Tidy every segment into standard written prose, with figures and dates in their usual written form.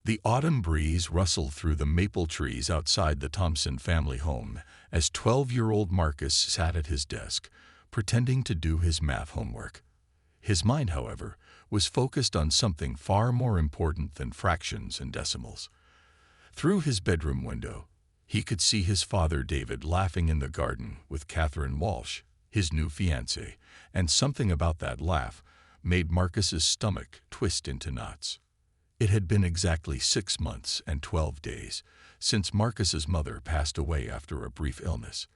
The autumn breeze rustled through the maple trees outside the Thompson family home as 12-year-old Marcus sat at his desk, pretending to do his math homework. His mind, however, was focused on something far more important than fractions and decimals. Through his bedroom window, he could see his father David laughing in the garden with Catherine Walsh, his new fiancée, and something about that laugh made Marcus's stomach twist into knots. It had been exactly 6 months and 12 days since Marcus's mother passed away after a brief illness.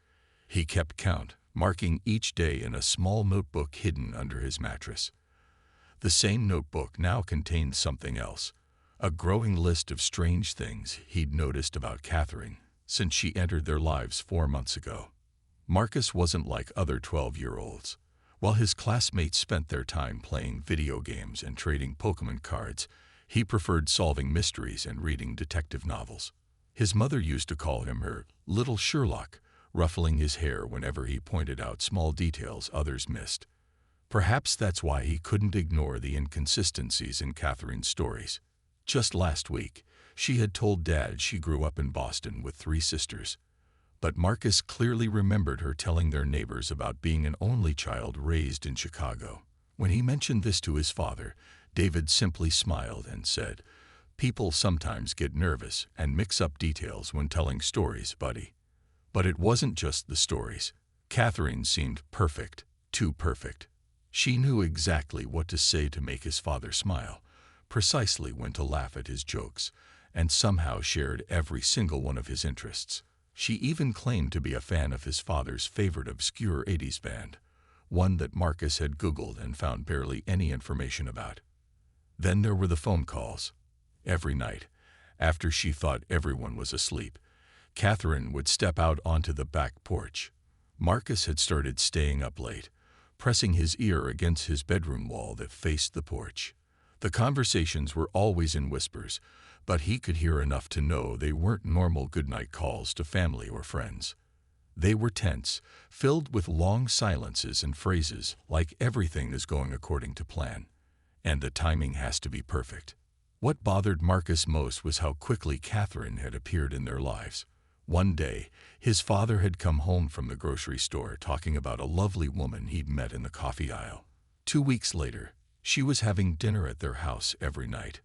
He kept count, marking each day in a small notebook hidden under his mattress. The same notebook now contained something else, a growing list of strange things he'd noticed about Catherine since she entered their lives 4 months ago. Marcus wasn't like other 12-year-olds. While his classmates spent their time playing video games and trading Pokemon cards, he preferred solving mysteries and reading detective novels. His mother used to call him her little Sherlock, ruffling his hair whenever he pointed out small details others missed. Perhaps that's why he couldn't ignore the inconsistencies in Catherine's stories. Just last week, she had told Dad she grew up in Boston with 3 sisters. But Marcus clearly remembered her telling their neighbors about being an only child raised in Chicago. When he mentioned this to his father, David simply smiled and said, "People sometimes get nervous and mix up details when telling stories, buddy." But it wasn't just the stories. Catherine seemed perfect, too perfect. She knew exactly what to say to make his father smile, precisely when to laugh at his jokes, and somehow shared every single one of his interests. She even claimed to be a fan of his father's favorite obscure 80s band, one that Marcus had Googled and found barely any information about. Then there were the phone calls. Every night, after she thought everyone was asleep, Catherine would step out onto the back porch. Marcus had started staying up late, pressing his ear against his bedroom wall that faced the porch. The conversations were always in whispers, but he could hear enough to know they weren't normal goodnight calls to family or friends. They were tense, filled with long silences and phrases like everything is going according to plan, and the timing has to be perfect. What bothered Marcus most was how quickly Catherine had appeared in their lives. One day, his father had come home from the grocery store talking about a lovely woman he'd met in the coffee aisle. 2 weeks later, she was having dinner at their house every night.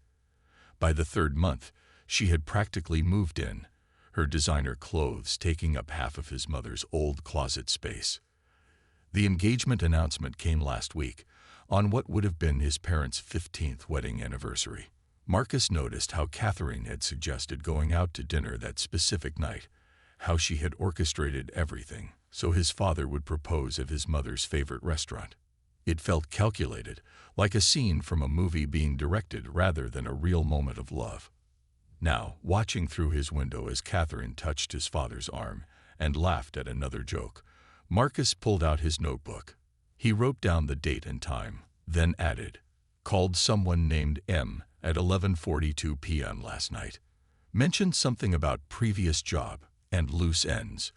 By the 3rd month, she had practically moved in, her designer clothes taking up half of his mother's old closet space. The engagement announcement came last week, on what would have been his parents' 15th wedding anniversary. Marcus noticed how Catherine had suggested going out to dinner that specific night, how she had orchestrated everything so his father would propose at his mother's favorite restaurant. It felt calculated, like a scene from a movie being directed rather than a real moment of love. Now, watching through his window as Catherine touched his father's arm and laughed at another joke, Marcus pulled out his notebook. He wrote down the date and time, then added, "Called someone named M at 11:42 p.m. last night. Mentioned something about previous job and loose ends.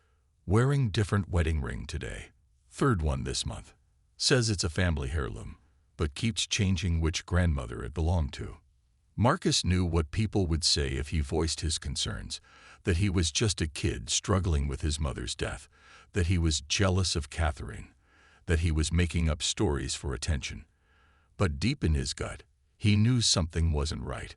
Wearing different wedding ring today. 3rd one this month. Says it's a family heirloom, but keeps changing which grandmother it belonged to." Marcus knew what people would say if he voiced his concerns, that he was just a kid struggling with his mother's death, that he was jealous of Catherine, that he was making up stories for attention. But deep in his gut, he knew something wasn't right,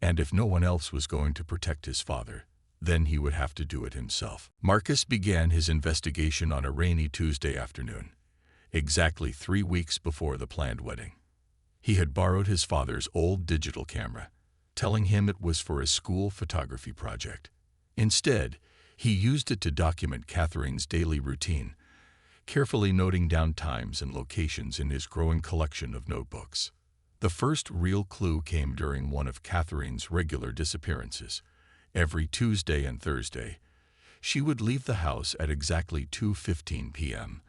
and if no one else was going to protect his father, then he would have to do it himself. Marcus began his investigation on a rainy Tuesday afternoon, exactly 3 weeks before the planned wedding. He had borrowed his father's old digital camera, telling him it was for a school photography project. Instead, he used it to document Catherine's daily routine, carefully noting down times and locations in his growing collection of notebooks. The first real clue came during one of Catherine's regular disappearances. Every Tuesday and Thursday, she would leave the house at exactly 2:15 p.m.,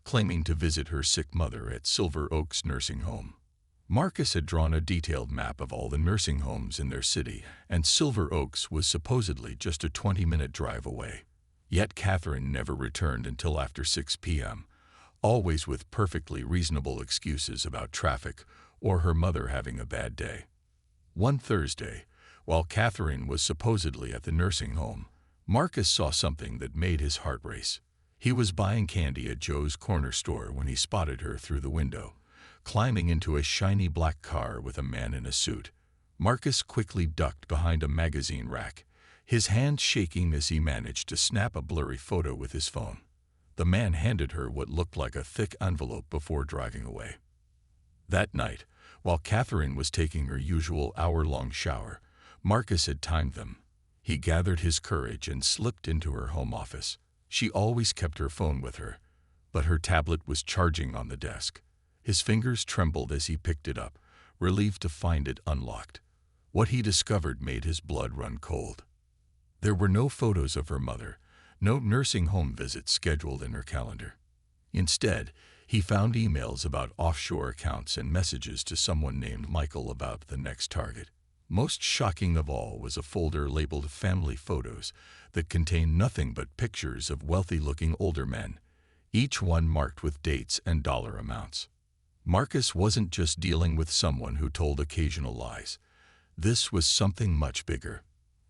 claiming to visit her sick mother at Silver Oaks Nursing Home. Marcus had drawn a detailed map of all the nursing homes in their city, and Silver Oaks was supposedly just a 20-minute drive away. Yet Catherine never returned until after 6 p.m., always with perfectly reasonable excuses about traffic or her mother having a bad day. One Thursday, While Catherine was supposedly at the nursing home, Marcus saw something that made his heart race. He was buying candy at Joe's corner store when he spotted her through the window, climbing into a shiny black car with a man in a suit. Marcus quickly ducked behind a magazine rack, his hand shaking as he managed to snap a blurry photo with his phone. The man handed her what looked like a thick envelope before driving away. That night, while Catherine was taking her usual hour-long shower, Marcus had timed them. He gathered his courage and slipped into her home office. She always kept her phone with her, but her tablet was charging on the desk. His fingers trembled as he picked it up, relieved to find it unlocked. What he discovered made his blood run cold. There were no photos of her mother, no nursing home visits scheduled in her calendar. Instead, he found emails about offshore accounts and messages to someone named Michael about the next target. Most shocking of all was a folder labeled Family Photos that contained nothing but pictures of wealthy-looking older men, each one marked with dates and dollar amounts. Marcus wasn't just dealing with someone who told occasional lies. This was something much bigger.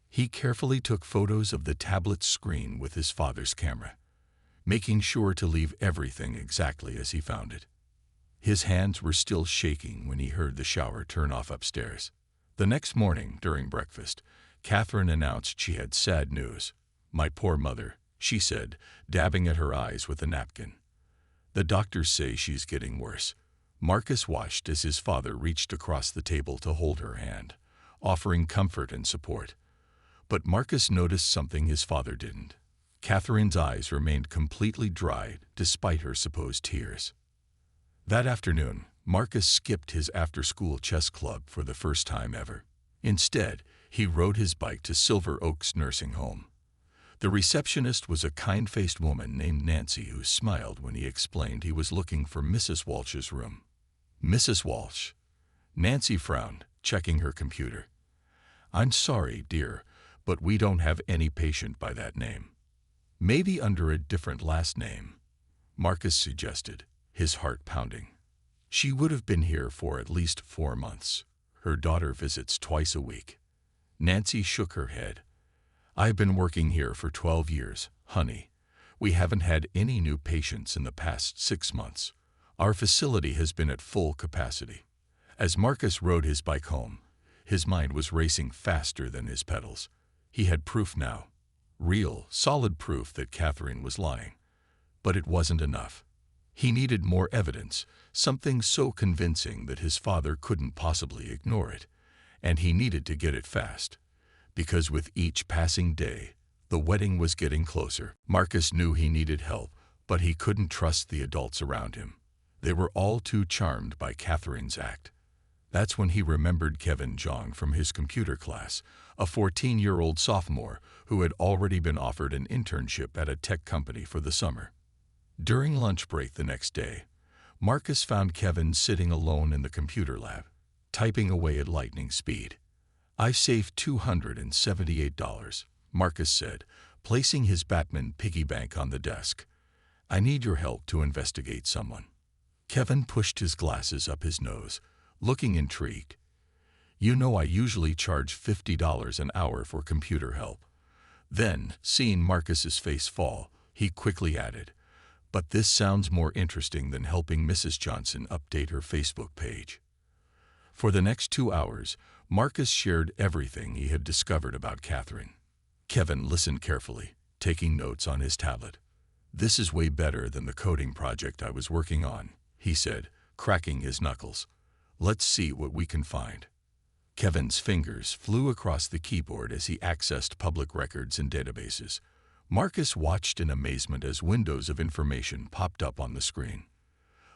He carefully took photos of the tablet's screen with his father's camera, making sure to leave everything exactly as he found it. His hands were still shaking when he heard the shower turn off upstairs. The next morning, during breakfast, Catherine announced she had sad news. "My poor mother," she said, dabbing at her eyes with a napkin. "The doctors say she's getting worse." Marcus watched as his father reached across the table to hold her hand, offering comfort and support. But Marcus noticed something his father didn't. Catherine's eyes remained completely dry despite her supposed tears. That afternoon, Marcus skipped his after-school chess club for the first time ever. Instead, he rode his bike to Silver Oaks Nursing Home. The receptionist was a kind-faced woman named Nancy who smiled when he explained he was looking for Mrs. Walsh's room. "Mrs. Walsh?" Nancy frowned, checking her computer. "I'm sorry, dear, but we don't have any patient by that name." "Maybe under a different last name," Marcus suggested, his heart pounding. "She would have been here for at least 4 months. Her daughter visits twice a week." Nancy shook her head. "I've been working here for 12 years, honey. We haven't had any new patients in the past 6 months. Our facility has been at full capacity." As Marcus rode his bike home, his mind was racing faster than his pedals. He had proof now. Real, solid proof that Catherine was lying. But it wasn't enough. He needed more evidence, something so convincing that his father couldn't possibly ignore it. And he needed to get it fast. Because with each passing day, the wedding was getting closer. Marcus knew he needed help, but he couldn't trust the adults around him. They were all too charmed by Catherine's act. That's when he remembered Kevin Jong from his computer class, a 14-year-old sophomore who had already been offered an internship at a tech company for the summer. During lunch break the next day, Marcus found Kevin sitting alone in the computer lab, typing away at lightning speed. "I've saved $278, Marcus said, placing his Batman piggy bank on the desk. "I need your help to investigate someone." Kevin pushed his glasses up his nose, looking intrigued. "You know I usually charge $50 an hour for computer help." Then, seeing Marcus's face fall, he quickly added, "But this sounds more interesting than helping Mrs. Johnson update her Facebook page." For the next 2 hours, Marcus shared everything he had discovered about Catherine. Kevin listened carefully, taking notes on his tablet. "This is way better than the coding project I was working on," he said, cracking his knuckles. "Let's see what we can find." Kevin's fingers flew across the keyboard as he accessed public records and databases. Marcus watched in amazement as windows of information popped up on the screen.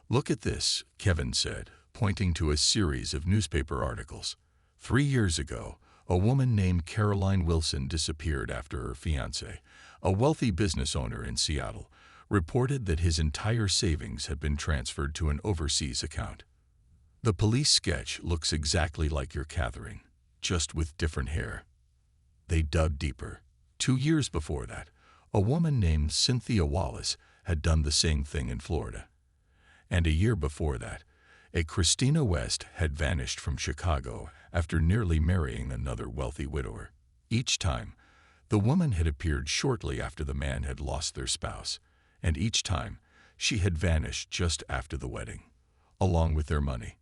"Look at this," Kevin said, pointing to a series of newspaper articles. 3 years ago, a woman named Caroline Wilson disappeared after her fiancé, a wealthy business owner in Seattle, reported that his entire savings had been transferred to an overseas account. "The police sketch looks exactly like your Catherine, just with different hair." They dug deeper. 2 years before that, a woman named Cynthia Wallace had done the same thing in Florida. And a year before that, A Christina West had vanished from Chicago after nearly marrying another wealthy widower. Each time, the woman had appeared shortly after the man had lost their spouse, and each time, she had vanished just after the wedding, along with their money.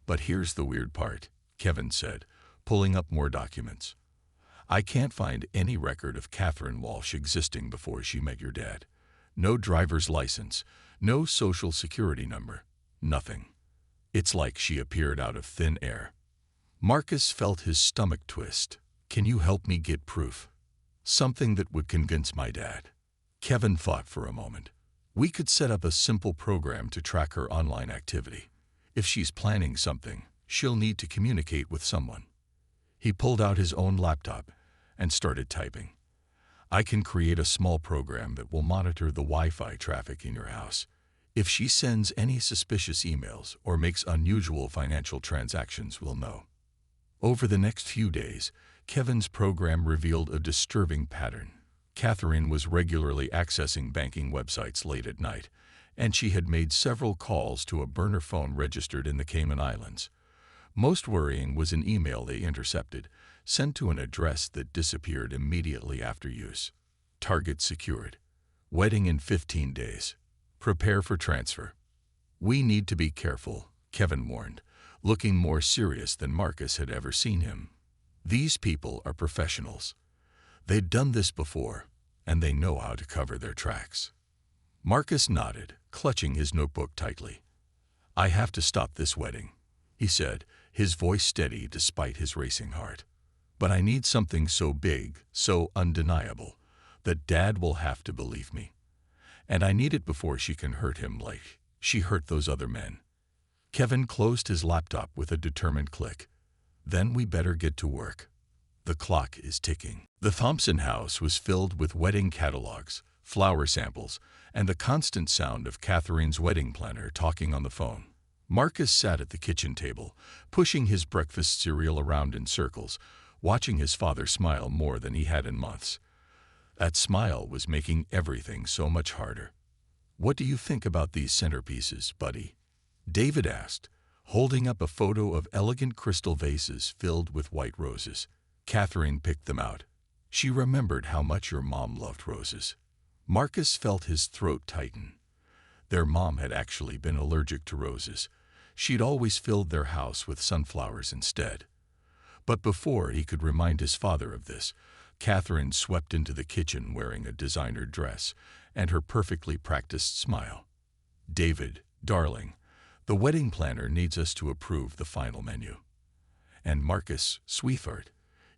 But here's the weird part, Kevin said, pulling up more documents. I can't find any record of Catherine Walsh existing before she met your dad. No driver's license, no social security number, nothing. It's like she appeared out of thin air. Marcus felt his stomach twist. Can you help me get proof? Something that would convince my dad. Kevin thought for a moment. We could set up a simple program to track her online activity. If she's planning something, she'll need to communicate with someone. He pulled out his own laptop and started typing. I can create a small program that will monitor the Wi-Fi traffic in your house. If she sends any suspicious emails or makes unusual financial transactions, we'll know. Over the next few days, Kevin's program revealed a disturbing pattern. Catherine was regularly accessing banking websites late at night, and she had made several calls to a burner phone registered in the Cayman Islands. Most worrying was an email they intercepted, sent to an address that disappeared immediately after use. Target secured. Wedding in 15 days. Prepare for transfer. We need to be careful, Kevin warned, looking more serious than Marcus had ever seen him. These people are professionals. They'd done this before, and they know how to cover their tracks. Marcus nodded, clutching his notebook tightly. I have to stop this wedding, he said, his voice steady despite his racing heart. But I need something so big, so undeniable, that Dad will have to believe me. And I need it before she can hurt him like she hurt those other men. Kevin closed his laptop with a determined click. Then we better get to work. The clock is ticking. The Thompson house was filled with wedding catalogs, flower samples, and the constant sound of Catherine's wedding planner talking on the phone. Marcus sat at the kitchen table, pushing his breakfast cereal around in circles, watching his father smile more than he had in months. That smile was making everything so much harder. What do you think about these centerpieces, buddy? David asked, holding up a photo of elegant crystal vases filled with white roses. Catherine picked them out. She remembered how much your mom loved roses. Marcus felt his throat tighten. Their mom had actually been allergic to roses. She'd always filled their house with sunflowers instead. But before he could remind his father of this, Catherine swept into the kitchen wearing a designer dress and her perfectly practiced smile. David, darling, the wedding planner needs us to approve the final menu. And Marcus, sweetheart,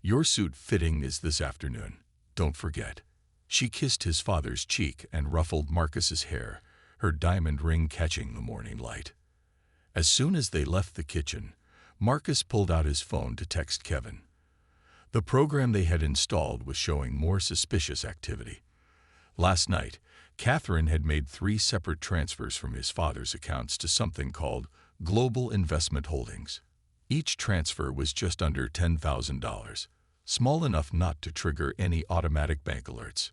your suit fitting is this afternoon. Don't forget. She kissed his father's cheek and ruffled Marcus's hair, her diamond ring catching the morning light. As soon as they left the kitchen, Marcus pulled out his phone to text Kevin. The program they had installed was showing more suspicious activity. Last night, Catherine had made 3 separate transfers from his father's accounts to something called Global Investment Holdings. Each transfer was just under $10,000, small enough not to trigger any automatic bank alerts.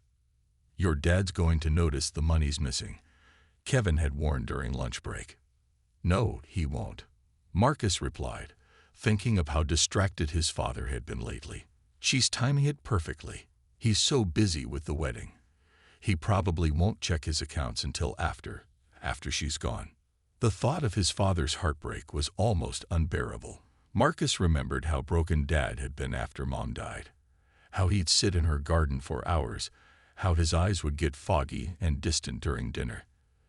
Your dad's going to notice the money's missing, Kevin had warned during lunch break. No, he won't, Marcus replied, thinking of how distracted his father had been lately. She's timing it perfectly. He's so busy with the wedding. He probably won't check his accounts until after she's gone. The thought of his father's heartbreak was almost unbearable. Marcus remembered how broken Dad had been after Mom died, how he'd sit in her garden for hours, how his eyes would get foggy and distant during dinner.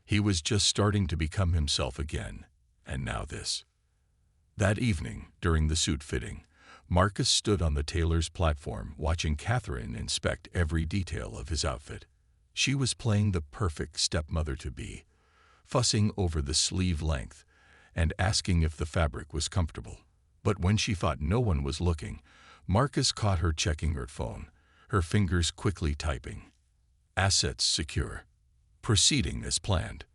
He was just starting to become himself again, and now this. That evening, during the suit fitting, Marcus stood on the tailor's platform watching Catherine inspect every detail of his outfit. She was playing the perfect stepmother-to-be, fussing over the sleeve length and asking if the fabric was comfortable. But when she thought no one was looking, Marcus caught her checking her phone, her fingers quickly typing. Assets secure. Proceeding as planned.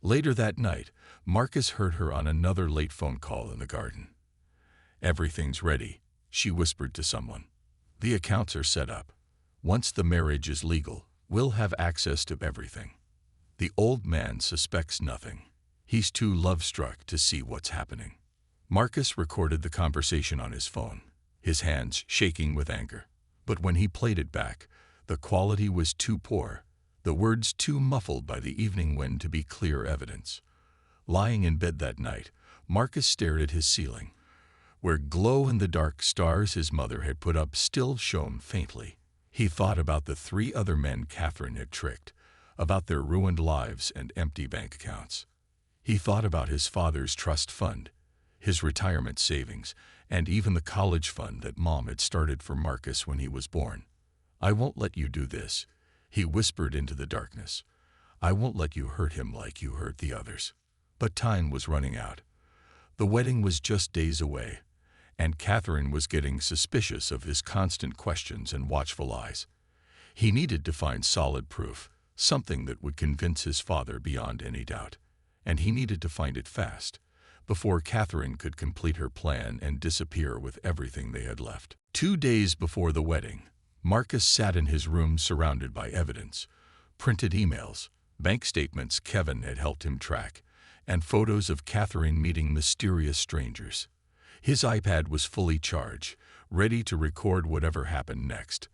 Later that night, Marcus heard her on another late phone call in the garden. Everything's ready, she whispered to someone. The accounts are set up. Once the marriage is legal, we'll have access to everything. The old man suspects nothing. He's too love-struck to see what's happening. Marcus recorded the conversation on his phone, his hands shaking with anger. But when he played it back, the quality was too poor, the words too muffled by the evening wind to be clear evidence. Lying in bed that night, Marcus stared at his ceiling, where glow-in-the-dark stars his mother had put up still shone faintly. He thought about the 3 other men Catherine had tricked, about their ruined lives and empty bank accounts. He thought about his father's trust fund, his retirement savings, and even the college fund that Mom had started for Marcus when he was born. "I won't let you do this," he whispered into the darkness. "I won't let you hurt him like you hurt the others." But time was running out. The wedding was just days away, and Catherine was getting suspicious of his constant questions and watchful eyes. He needed to find solid proof, something that would convince his father beyond any doubt. And he needed to find it fast, before Catherine could complete her plan and disappear with everything they had left. 2 days before the wedding, Marcus sat in his room surrounded by evidence, printed emails, bank statements Kevin had helped him track, and photos of Catherine meeting mysterious strangers. His iPad was fully charged, ready to record whatever happened next.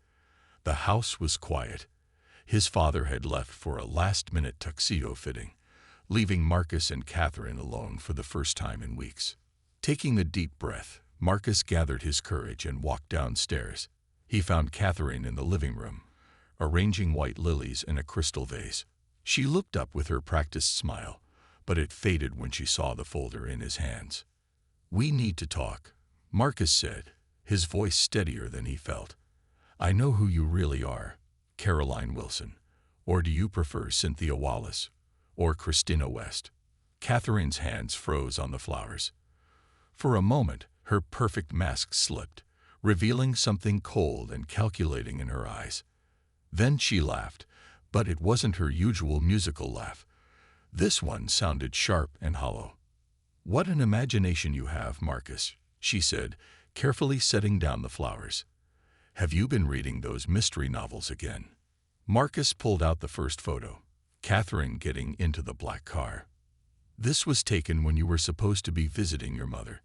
The house was quiet. His father had left for a last-minute tuxedo fitting, leaving Marcus and Catherine alone for the first time in weeks. Taking a deep breath, Marcus gathered his courage and walked downstairs. He found Catherine in the living room, arranging white lilies in a crystal vase. She looked up with her practiced smile, but it faded when she saw the folder in his hands. "We need to talk," Marcus said, his voice steadier than he felt. "I know who you really are, Caroline Wilson. Or do you prefer Cynthia Wallace? Or Christina West?" Catherine's hands froze on the flowers. For a moment, her perfect mask slipped, revealing something cold and calculating in her eyes. Then she laughed, but it wasn't her usual musical laugh. This one sounded sharp and hollow. "What an imagination you have, Marcus," she said, carefully setting down the flowers. "Have you been reading those mystery novels again?" Marcus pulled out the first photo, Catherine getting into the black car. "This was taken when you were supposed to be visiting your mother.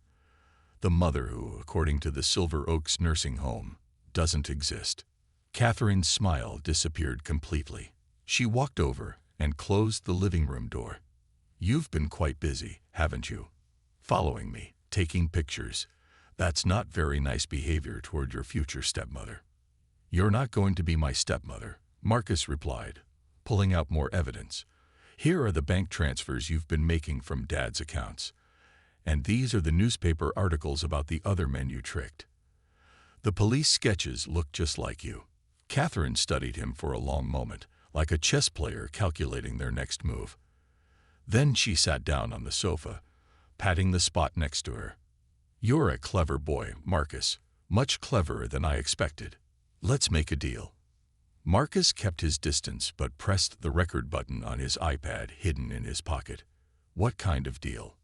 The mother who, according to the Silver Oaks nursing home, doesn't exist." Catherine's smile disappeared completely. She walked over and closed the living room door. "You've been quite busy, haven't you? Following me, taking pictures. That's not very nice behavior toward your future stepmother." "You're not going to be my stepmother," Marcus replied, pulling out more evidence. "Here are the bank transfers you've been making from Dad's accounts. And these are the newspaper articles about the other men you tricked. The police sketches look just like you." Catherine studied him for a long moment, like a chess player calculating their next move. Then she sat down on the sofa, patting the spot next to her. "You're a clever boy, Marcus, much cleverer than I expected. Let's make a deal." Marcus kept his distance but pressed the record button on his iPad hidden in his pocket. "What kind of deal?"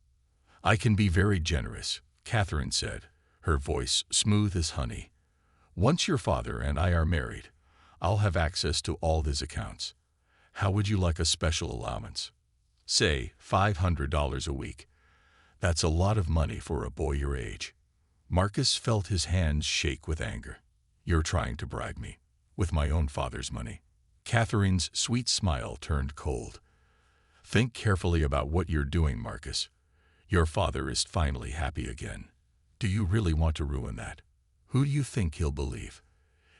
"I can be very generous," Catherine said, her voice smooth as honey. "Once your father and I are married, I'll have access to all his accounts. How would you like a special allowance? Say $500 a week. That's a lot of money for a boy your age." Marcus felt his hands shake with anger. "You're trying to bribe me with my own father's money." Catherine's sweet smile turned cold. "Think carefully about what you're doing, Marcus. Your father is finally happy again. Do you really want to ruin that? Who do you think he'll believe?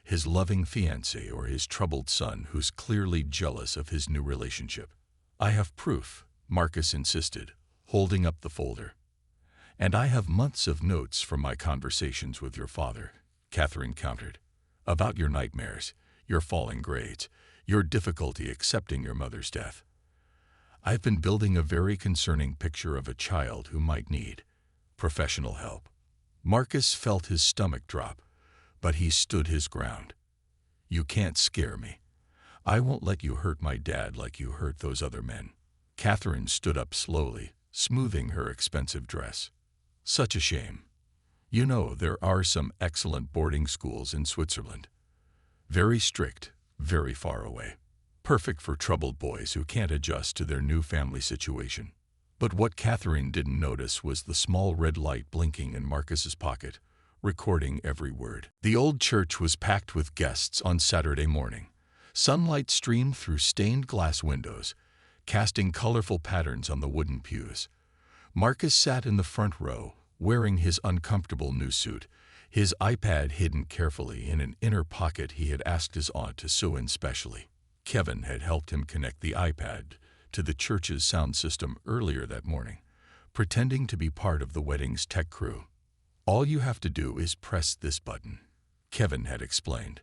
His loving fiancée or his troubled son who's clearly jealous of his new relationship?" "I have proof," Marcus insisted, holding up the folder. "And I have months of notes from my conversations with your father," Catherine countered. "About your nightmares, your falling grades, your difficulty accepting your mother's death. I've been building a very concerning picture of a child who might need professional help." Marcus felt his stomach drop, but he stood his ground. "You can't scare me. I won't let you hurt my dad like you hurt those other men." Catherine stood up slowly, smoothing her expensive dress. "Such a shame. You know, there are some excellent boarding schools in Switzerland. Very strict, very far away. Perfect for troubled boys who can't adjust to their new family situation. But what Catherine didn't notice was the small red light blinking in Marcus's pocket, recording every word. The old church was packed with guests on Saturday morning. Sunlight streamed through stained glass windows, casting colorful patterns on the wooden pews. Marcus sat in the front row, wearing his uncomfortable new suit, his iPad hidden carefully in an inner pocket he had asked his aunt to sew in specially. Kevin had helped him connect the iPad to the church's sound system earlier that morning, pretending to be part of the wedding's tech crew. "All you have to do is press this button," Kevin had explained,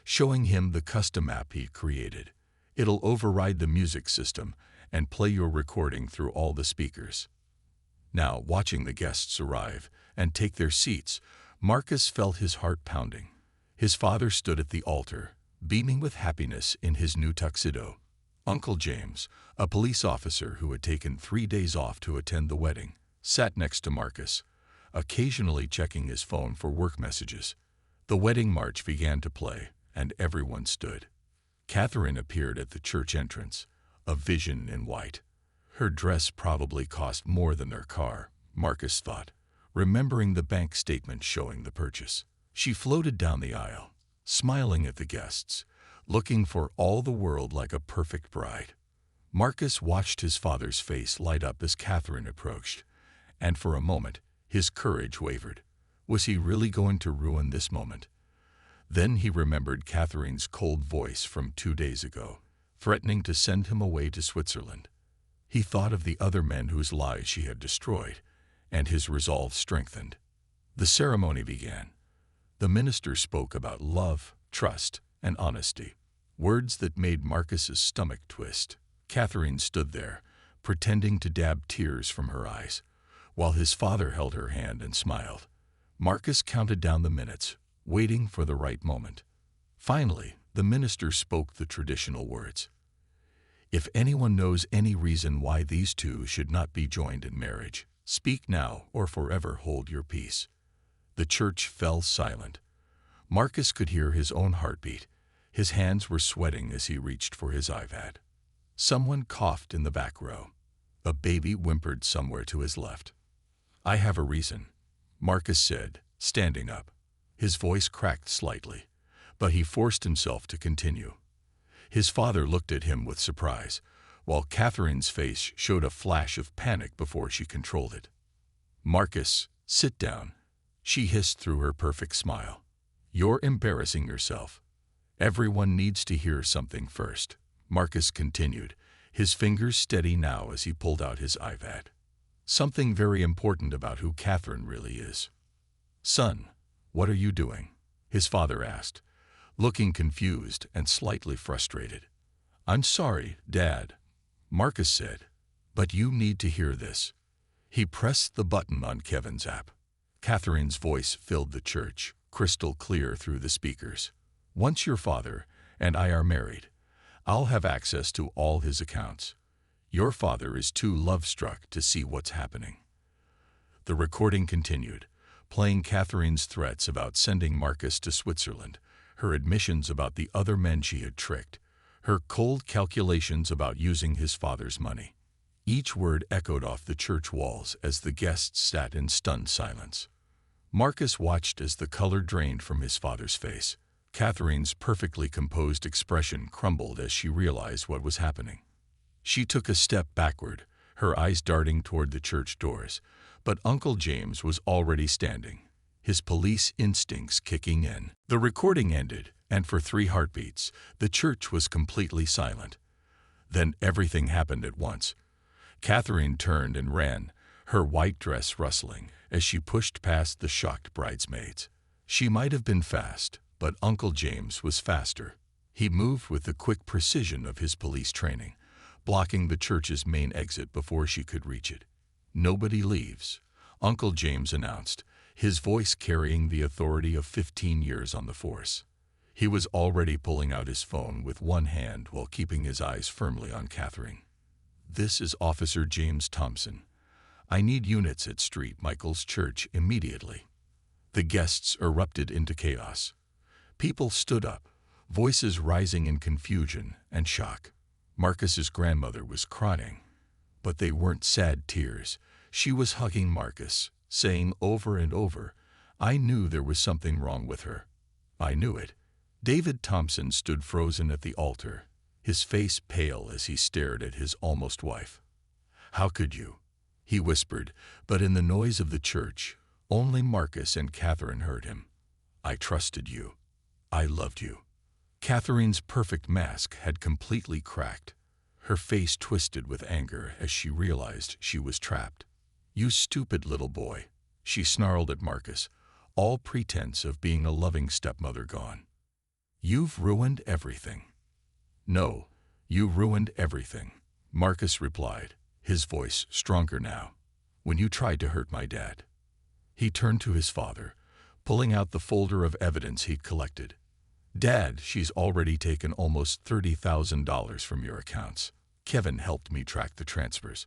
showing him the custom app he'd created. "It'll override the music system and play your recording through all the speakers." Now, watching the guests arrive and take their seats, Marcus felt his heart pounding. His father stood at the altar, beaming with happiness in his new tuxedo. Uncle James, a police officer who had taken 3 days off to attend the wedding, sat next to Marcus, occasionally checking his phone for work messages. The wedding march began to play, and everyone stood. Catherine appeared at the church entrance, a vision in white. Her dress probably cost more than their car, Marcus thought, remembering the bank statement showing the purchase. She floated down the aisle, smiling at the guests, looking for all the world like a perfect bride. Marcus watched his father's face light up as Catherine approached, and for a moment, his courage wavered. Was he really going to ruin this moment? Then he remembered Catherine's cold voice from 2 days ago, threatening to send him away to Switzerland. He thought of the other men whose lives she had destroyed, and his resolve strengthened. The ceremony began. The minister spoke about love, trust, and honesty, words that made Marcus's stomach twist. Catherine stood there, pretending to dab tears from her eyes, while his father held her hand and smiled. Marcus counted down the minutes, waiting for the right moment. Finally, the minister spoke the traditional words. "If anyone knows any reason why these two should not be joined in marriage, speak now or forever hold your peace." The church fell silent. Marcus could hear his own heartbeat. His hands were sweating as he reached for his iPad. Someone coughed in the back row. A baby whimpered somewhere to his left. "I have a reason," Marcus said, standing up. His voice cracked slightly, but he forced himself to continue. His father looked at him with surprise, while Catherine's face showed a flash of panic before she controlled it. "Marcus, sit down," she hissed through her perfect smile. "You're embarrassing yourself. Everyone needs to hear something first," Marcus continued, his fingers steady now as he pulled out his iPad. "Something very important about who Catherine really is." "Son, what are you doing?" his father asked, looking confused and slightly frustrated. "I'm sorry, Dad," Marcus said, "but you need to hear this." He pressed the button on Kevin's app. Catherine's voice filled the church, crystal clear through the speakers. "Once your father and I are married, I'll have access to all his accounts. Your father is too love-struck to see what's happening." The recording continued, playing Catherine's threats about sending Marcus to Switzerland, her admissions about the other men she had tricked, her cold calculations about using his father's money. Each word echoed off the church walls as the guests sat in stunned silence. Marcus watched as the color drained from his father's face. Catherine's perfectly composed expression crumbled as she realized what was happening. She took a step backward, her eyes darting toward the church doors, but Uncle James was already standing, his police instincts kicking in. The recording ended, and for 3 heartbeats, the church was completely silent. Then everything happened at once. Catherine turned and ran, her white dress rustling, as she pushed past the shocked bridesmaids. She might have been fast, but Uncle James was faster. He moved with the quick precision of his police training, blocking the church's main exit before she could reach it. "Nobody leaves," Uncle James announced, his voice carrying the authority of 15 years on the force. He was already pulling out his phone with one hand while keeping his eyes firmly on Catherine. "This is Officer James Thompson. I need units at St. Michael's Church immediately." The guests erupted into chaos. People stood up, voices rising in confusion and shock. Marcus's grandmother was crying, But they weren't sad tears. She was hugging Marcus, saying over and over, "I knew there was something wrong with her. I knew it." David Thompson stood frozen at the altar, his face pale as he stared at his almost wife. "How could you?" he whispered, but in the noise of the church, only Marcus and Catherine heard him. "I trusted you. I loved you." Catherine's perfect mask had completely cracked. Her face twisted with anger as she realized she was trapped. "You stupid little boy," she snarled at Marcus, all pretense of being a loving stepmother gone. "You've ruined everything." "No, you ruined everything," Marcus replied, his voice stronger now, "when you tried to hurt my dad." He turned to his father, pulling out the folder of evidence he'd collected. "Dad, she's already taken almost $30,000 from your accounts. Kevin helped me track the transfers.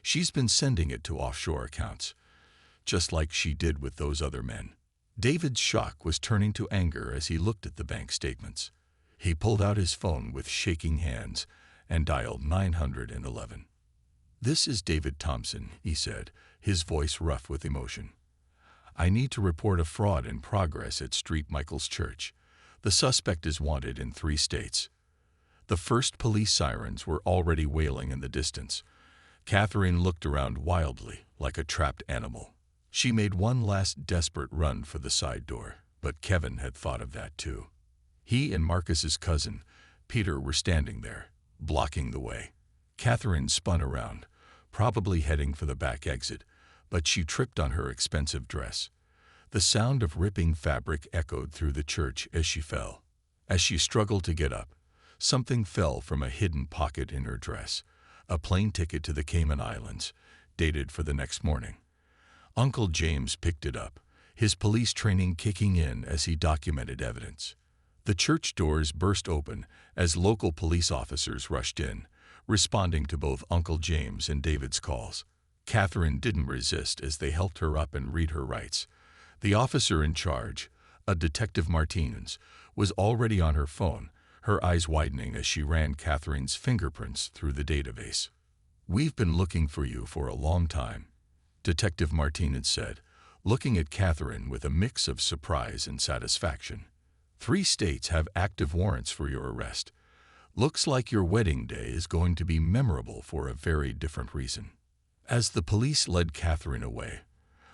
She's been sending it to offshore accounts, just like she did with those other men." David's shock was turning to anger as he looked at the bank statements. He pulled out his phone with shaking hands and dialed 911. "This is David Thompson," he said, his voice rough with emotion. "I need to report a fraud in progress at St. Michael's Church. The suspect is wanted in 3 states." The first police sirens were already wailing in the distance. Catherine looked around wildly, like a trapped animal. She made one last desperate run for the side door, but Kevin had thought of that too. He and Marcus's cousin, Peter, were standing there, blocking the way. Catherine spun around, probably heading for the back exit, but she tripped on her expensive dress. The sound of ripping fabric echoed through the church as she fell. As she struggled to get up, something fell from a hidden pocket in her dress, a plane ticket to the Cayman Islands, dated for the next morning. Uncle James picked it up, his police training kicking in as he documented evidence. The church doors burst open as local police officers rushed in, responding to both Uncle James and David's calls. Catherine didn't resist as they helped her up and read her rights. The officer in charge, a Detective Martinez, was already on her phone, her eyes widening as she ran Catherine's fingerprints through the database. "We've been looking for you for a long time," Detective Martinez said, looking at Catherine with a mix of surprise and satisfaction. 3 states have active warrants for your arrest. Looks like your wedding day is going to be memorable for a very different reason." As the police led Catherine away,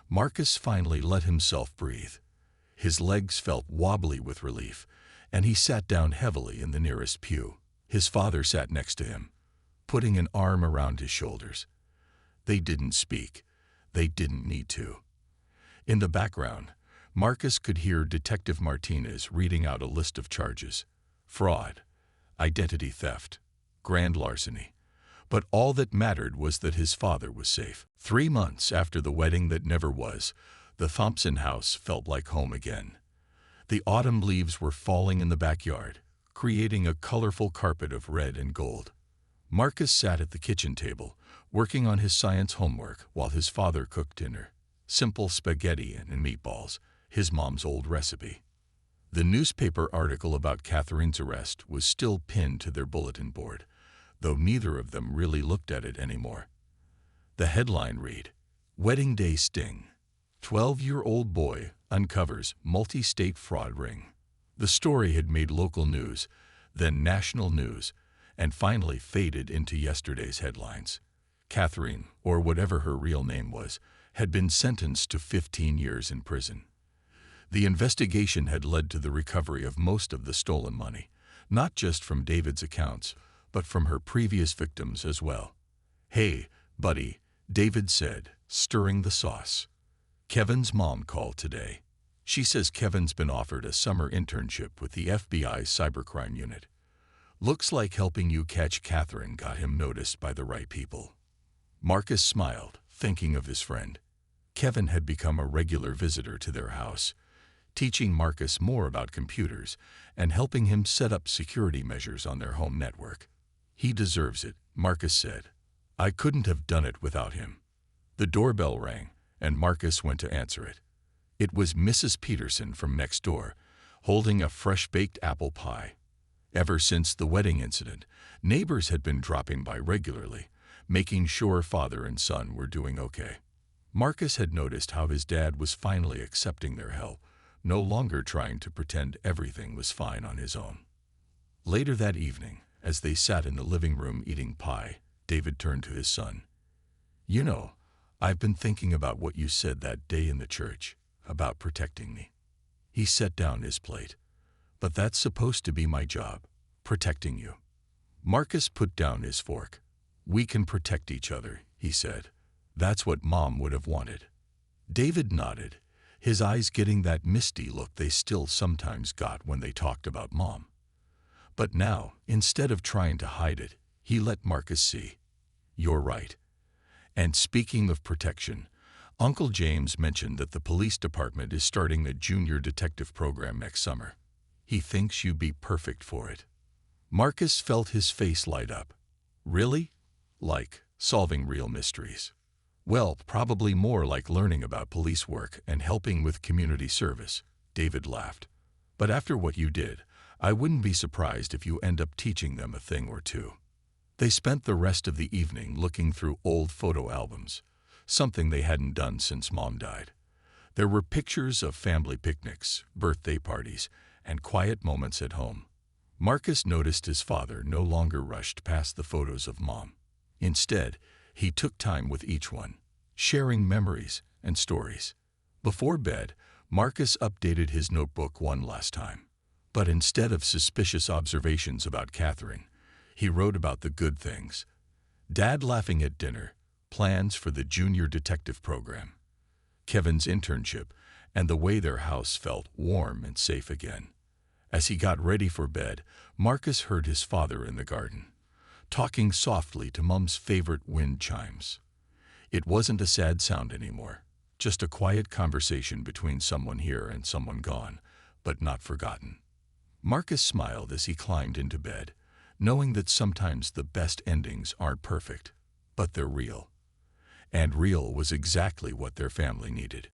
Marcus finally let himself breathe. His legs felt wobbly with relief, and he sat down heavily in the nearest pew. His father sat next to him, putting an arm around his shoulders. They didn't speak. They didn't need to. In the background, Marcus could hear Detective Martinez reading out a list of charges: fraud, identity theft, grand larceny. But all that mattered was that his father was safe. 3 months after the wedding that never was, the Thompson house felt like home again. The autumn leaves were falling in the backyard, creating a colorful carpet of red and gold. Marcus sat at the kitchen table, working on his science homework while his father cooked dinner: simple spaghetti and meatballs, his mom's old recipe. The newspaper article about Catherine's arrest was still pinned to their bulletin board, though neither of them really looked at it anymore. The headline read, "Wedding Day Sting. 12-year-old boy uncovers multi-state fraud ring." The story had made local news, then national news, and finally faded into yesterday's headlines. Catherine, or whatever her real name was, had been sentenced to 15 years in prison. The investigation had led to the recovery of most of the stolen money, not just from David's accounts, but from her previous victims as well. "Hey, buddy," David said, stirring the sauce. "Kevin's mom called today. She says Kevin's been offered a summer internship with the FBI's cybercrime unit. Looks like helping you catch Catherine got him noticed by the right people." Marcus smiled, thinking of his friend. Kevin had become a regular visitor to their house, teaching Marcus more about computers and helping him set up security measures on their home network. "He deserves it," Marcus said. "I couldn't have done it without him." The doorbell rang, and Marcus went to answer it. It was Mrs. Peterson from next door, holding a fresh-baked apple pie. Ever since the wedding incident, neighbors had been dropping by regularly, making sure father and son were doing okay. Marcus had noticed how his dad was finally accepting their help, no longer trying to pretend everything was fine on his own. Later that evening, as they sat in the living room eating pie, David turned to his son. "You know, I've been thinking about what you said that day in the church, about protecting me." He set down his plate. "But that's supposed to be my job, protecting you." Marcus put down his fork. "We can protect each other," he said. "That's what Mom would have wanted." David nodded, his eyes getting that misty look they still sometimes got when they talked about Mom. But now, instead of trying to hide it, he let Marcus see. "You're right. And speaking of protection, Uncle James mentioned that the police department is starting a junior detective program next summer. He thinks you'd be perfect for it." Marcus felt his face light up. "Really? Like solving real mysteries?" "Well, probably more like learning about police work and helping with community service," David laughed. "But after what you did, I wouldn't be surprised if you end up teaching them a thing or two." They spent the rest of the evening looking through old photo albums, something they hadn't done since Mom died. There were pictures of family picnics, birthday parties, and quiet moments at home. Marcus noticed his father no longer rushed past the photos of Mom. Instead, he took time with each one, sharing memories and stories. Before bed, Marcus updated his notebook one last time. But instead of suspicious observations about Catherine, he wrote about the good things. Dad laughing at dinner, plans for the junior detective program, Kevin's internship, and the way their house felt warm and safe again. As he got ready for bed, Marcus heard his father in the garden, talking softly to Mom's favorite wind chimes. It wasn't a sad sound anymore, just a quiet conversation between someone here and someone gone, but not forgotten. Marcus smiled as he climbed into bed, knowing that sometimes the best endings aren't perfect, but they're real. And real was exactly what their family needed.